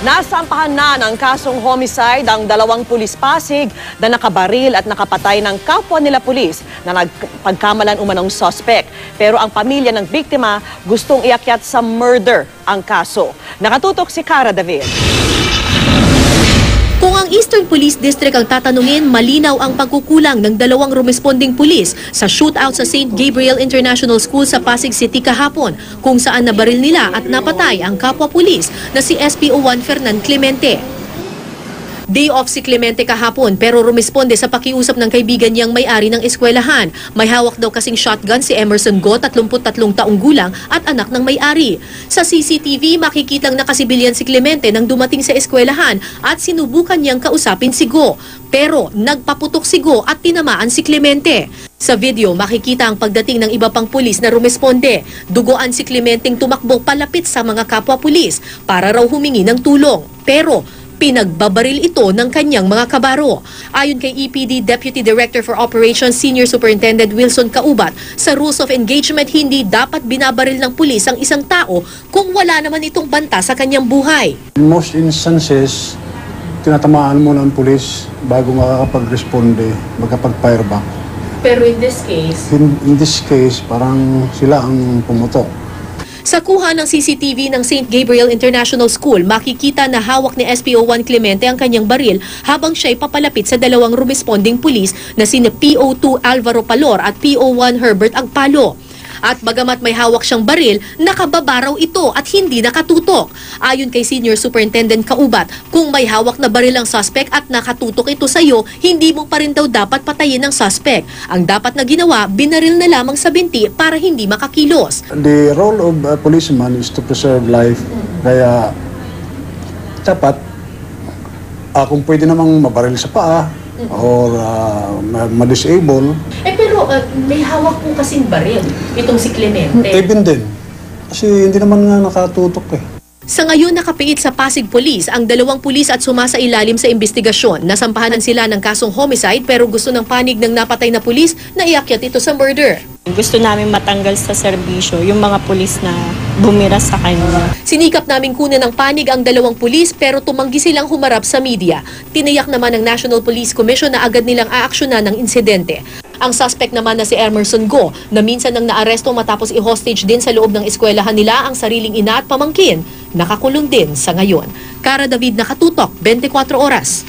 Nasampahan na ng kasong homicide ang dalawang pulis Pasig na nakabaril at nakapatay ng kapwa nila pulis na nagpagkamalan umanong suspect. Pero ang pamilya ng biktima gustong iakyat sa murder ang kaso. Nakatutok si Cara David. Kung ang Eastern Police District ang tatanungin, malinaw ang pagkukulang ng dalawang rumesponding pulis sa shootout sa St. Gabriel International School sa Pasig City kahapon, kung saan nabaril nila at napatay ang kapwa pulis na si SPO1 Fernan Clemente. Day off si Clemente kahapon pero rumesponde sa pakiusap ng kaibigan niyang may-ari ng eskwelahan. May hawak daw kasing shotgun si Emerson Go, 33 taong gulang at anak ng may-ari. Sa CCTV, makikitang nakasibilyan si Clemente nang dumating sa eskwelahan at sinubukan niyang kausapin si Go. Pero nagpaputok si Go at tinamaan si Clemente. Sa video, makikita ang pagdating ng iba pang pulis na rumesponde. Duguan si Clementeng tumakbo palapit sa mga kapwa pulis para raw humingi ng tulong. Pero pinagbabaril ito ng kanyang mga kabaro. Ayon kay EPD Deputy Director for Operations Senior Superintendent Wilson Kaubat, sa rules of engagement hindi dapat binabaril ng pulis ang isang tao kung wala naman itong banta sa kanyang buhay. In most instances, tinatamaan mo ng pulis bago makakapag-responde, magkapag-fire back. Pero in this case, parang sila ang pumutok. Sa kuha ng CCTV ng St. Gabriel International School, makikita na hawak ni SPO1 Clemente ang kanyang baril habang siya'y papalapit sa dalawang rumesponding pulis na sina PO2 Alvaro Palor at PO1 Herbert Agpalo. At bagamat may hawak siyang baril, nakababa raw ito at hindi nakatutok. Ayon kay Senior Superintendent Kaubat, kung may hawak na baril ang suspect at nakatutok ito sa iyo, hindi mo pa rin daw dapat patayin ang suspect. Ang dapat na ginawa, binaril na lamang sa binti para hindi makakilos. The role of a policeman is to preserve life. Kaya dapat kung pwede namang mabaril sa paa or ma-disable. Pero may hawak po kasing baril itong si Clemente. Even din. Kasi hindi naman nga nakatutok eh. Sa ngayon nakapiit sa Pasig Police ang dalawang pulis at sumasailalim sa investigasyon. Nasampahanan sila ng kasong homicide pero gusto ng panig ng napatay na pulis na iakyat ito sa murder. Gusto namin matanggal sa serbisyo yung mga pulis na bumira sa kanya. Sinikap namin kunan ng panig ang dalawang pulis pero tumanggi silang humarap sa media. Tiniyak naman ng National Police Commission na agad nilang aaksyonan ng insidente. Ang suspect naman na si Emerson Go na minsan nang naaresto matapos i-hostage din sa loob ng eskwelahan nila ang sariling ina at pamangkin, nakakulong din sa ngayon. Cara David, nakatutok, 24 oras.